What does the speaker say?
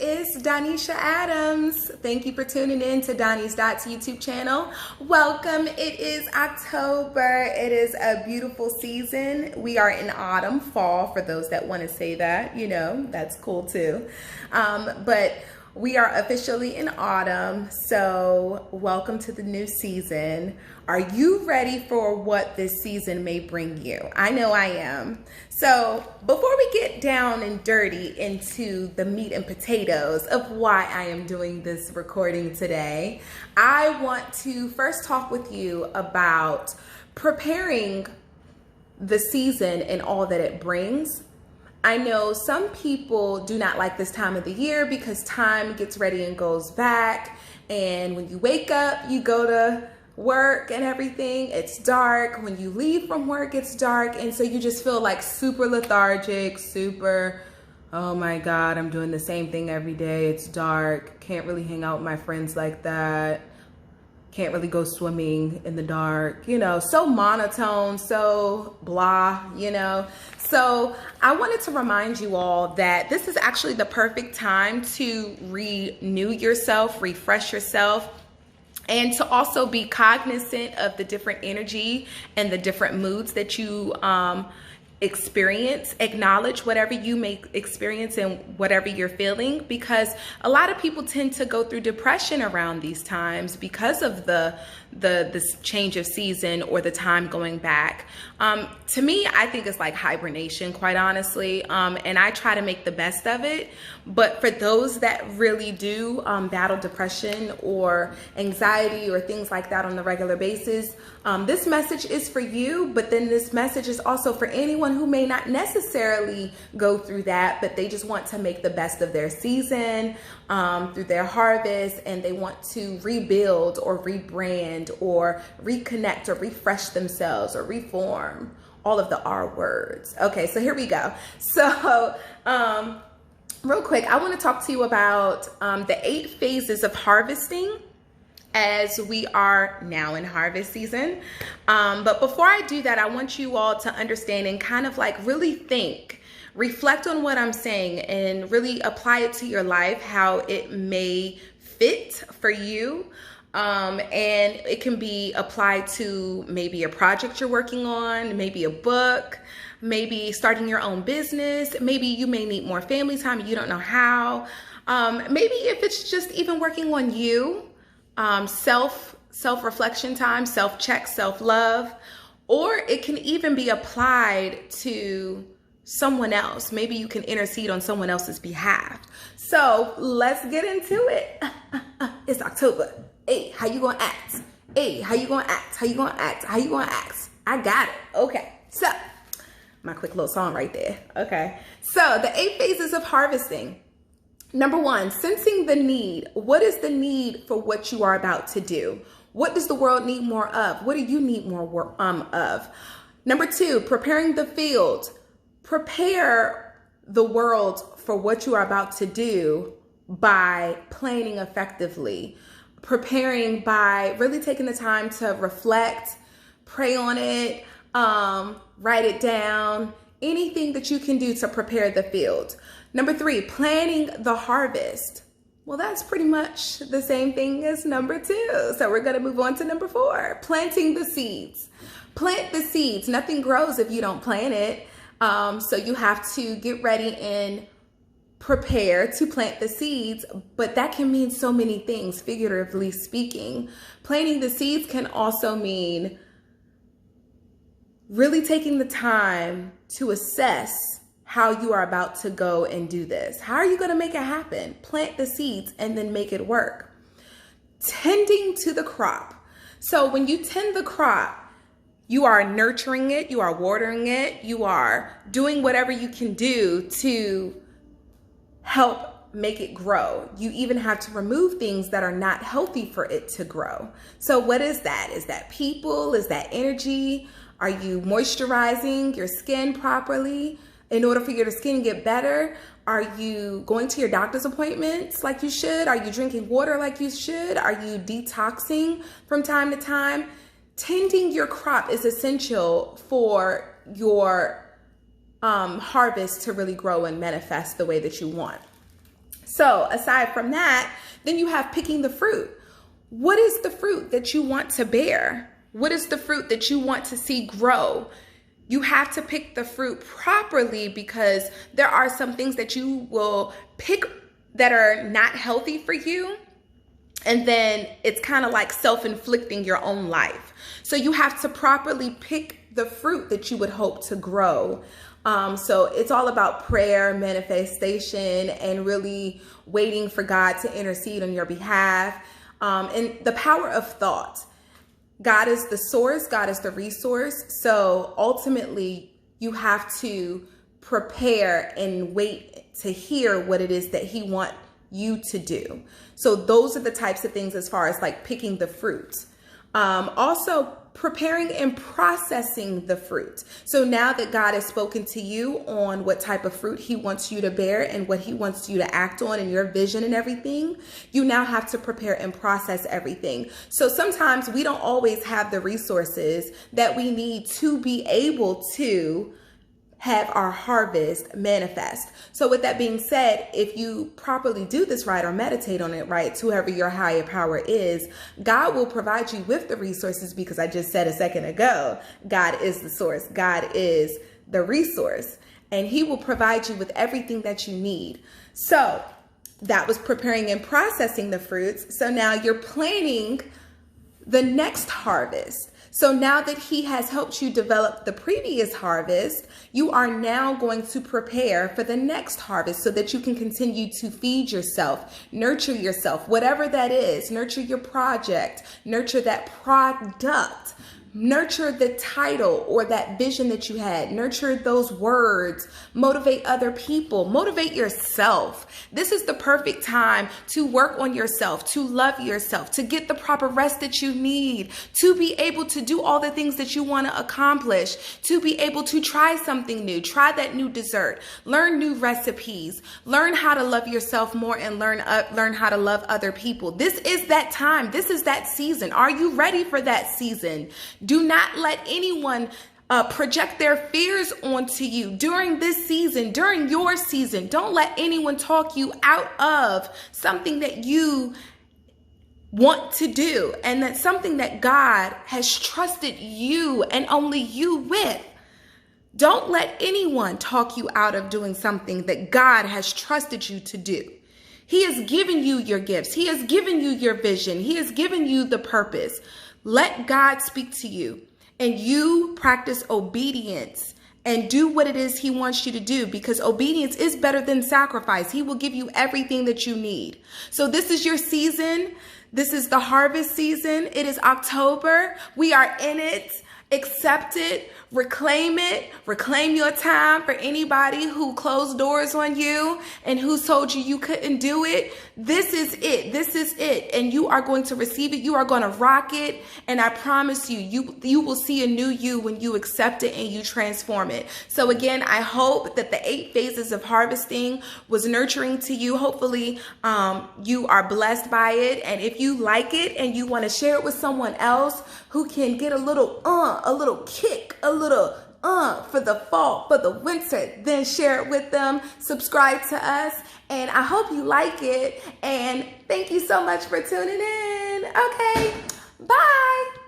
is Donisha Adams. Thank you for tuning in to Donnie's Dots YouTube channel. Welcome. It is October. It is a beautiful season. We are in autumn, fall, for those that want to say that, you know, that's cool too. But we are officially in autumn, so welcome to the new season. Are you ready for what this season may bring you? I know I am. So before we get down and dirty into the meat and potatoes of why I am doing this recording today, I want to first talk with you about preparing the season and all that it brings. I know some people do not like this time of the year because time gets ready and goes back. And when you wake up, you go to work and everything, it's dark. When you leave from work, it's dark. And so you just feel like super lethargic, super, oh my God, I'm doing the same thing every day. It's dark. Can't really hang out with my friends like that. Can't really go swimming in the dark, you know, so monotone, so blah, you know. So I wanted to remind you all that this is actually the perfect time to renew yourself, refresh yourself, and to also be cognizant of the different energy and the different moods that you experience. Acknowledge whatever you may experience and whatever you're feeling, because a lot of people tend to go through depression around these times because of this change of season or the time going back. To me, I think it's like hibernation, quite honestly, and I try to make the best of it. But for those that really do battle depression or anxiety or things like that on a regular basis, this message is for you. But then this message is also for anyone who may not necessarily go through that, but they just want to make the best of their season through their harvest, and they want to rebuild or rebrand or reconnect or refresh themselves or reform. All of the R words. Okay, so here we go. So real quick, I want to talk to you about the 8 phases of harvesting, as we are now in harvest season. But before I do that, I want you all to understand and kind of like really think, reflect on what I'm saying and really apply it to your life, how it may fit for you. And it can be applied to maybe a project you're working on, maybe a book, maybe starting your own business. Maybe you may need more family time. You don't know how. Maybe if it's just even working on you, self-reflection time, self-check, self-love, or it can even be applied to someone else. Maybe you can intercede on someone else's behalf. So let's get into it. It's October. Hey, how you gonna act? Hey, how you gonna act? How you gonna act? How you gonna act? I got it. Okay, so my quick little song right there. Okay, so the 8 phases of harvesting. Number 1, sensing the need. What is the need for what you are about to do? What does the world need more of? What do you need more of? Number 2, preparing the field. Prepare the world for what you are about to do by planning effectively. Preparing by really taking the time to reflect, pray on it, write it down, anything that you can do to prepare the field. Number 3, planning the harvest. Well, that's pretty much the same thing as number 2. So we're going to move on to number 4, planting the seeds. Plant the seeds. Nothing grows if you don't plant it. So you have to get ready and prepare to plant the seeds, but that can mean so many things, figuratively speaking. Planting the seeds can also mean really taking the time to assess how you are about to go and do this. How are you going to make it happen? Plant the seeds and then make it work. Tending to the crop. So when you tend the crop, you are nurturing it, you are watering it, you are doing whatever you can do to help make it grow. You even have to remove things that are not healthy for it to grow. So what is that? Is that people? Is that energy? Are you moisturizing your skin properly in order for your skin to get better? Are you going to your doctor's appointments like you should? Are you drinking water like you should? Are you detoxing from time to time? Tending your crop is essential for your harvest to really grow and manifest the way that you want. So aside from that, then you have picking the fruit. What is the fruit that you want to bear? What is the fruit that you want to see grow? You have to pick the fruit properly, because there are some things that you will pick that are not healthy for you. And then it's kind of like self-inflicting your own life. So you have to properly pick the fruit that you would hope to grow. So it's all about prayer, manifestation, and really waiting for God to intercede on your behalf. And the power of thought. God is the source, God is the resource. So ultimately, you have to prepare and wait to hear what it is that he wants you to do. So those are the types of things as far as like picking the fruit. Also preparing and processing the fruit. So now that God has spoken to you on what type of fruit he wants you to bear and what he wants you to act on and your vision and everything, you now have to prepare and process everything. So sometimes we don't always have the resources that we need to be able to have our harvest manifest. So with that being said, if you properly do this right or meditate on it right, to whoever your higher power is, God will provide you with the resources, because I just said a second ago, God is the source. God is the resource, and he will provide you with everything that you need. So that was preparing and processing the fruits. So now you're planning the next harvest. So now that he has helped you develop the previous harvest, you are now going to prepare for the next harvest so that you can continue to feed yourself, nurture yourself, whatever that is, nurture your project, nurture that product, nurture the title or that vision that you had, nurture those words, motivate other people, motivate yourself. This is the perfect time to work on yourself, to love yourself, to get the proper rest that you need, to be able to do all the things that you want to accomplish, to be able to try something new, try that new dessert, learn new recipes, learn how to love yourself more, and learn how to love other people. This is that time. This is that season. Are you ready for that season? Do not let anyone project their fears onto you during this season, during your season. Don't let anyone talk you out of something that you want to do, and that's something that God has trusted you and only you with. Don't let anyone talk you out of doing something that God has trusted you to do. He has given you your gifts. He has given you your vision. He has given you the purpose. Let God speak to you, and you practice obedience and do what it is he wants you to do, because obedience is better than sacrifice. He will give you everything that you need. So this is your season. This is the harvest season. It is October. We are in it. Accept it, reclaim your time. For anybody who closed doors on you and who told you you couldn't do it, this is it. This is it. And you are going to receive it. You are going to rock it. And I promise you, you will see a new you when you accept it and you transform it. So again, I hope that the 8 phases of harvesting was nurturing to you. Hopefully, you are blessed by it. And if you like it and you want to share it with someone else who can get a little kick, a little for the fall, for the winter, then share it with them. Subscribe to us, and I hope you like it. And thank you so much for tuning in. Okay, bye.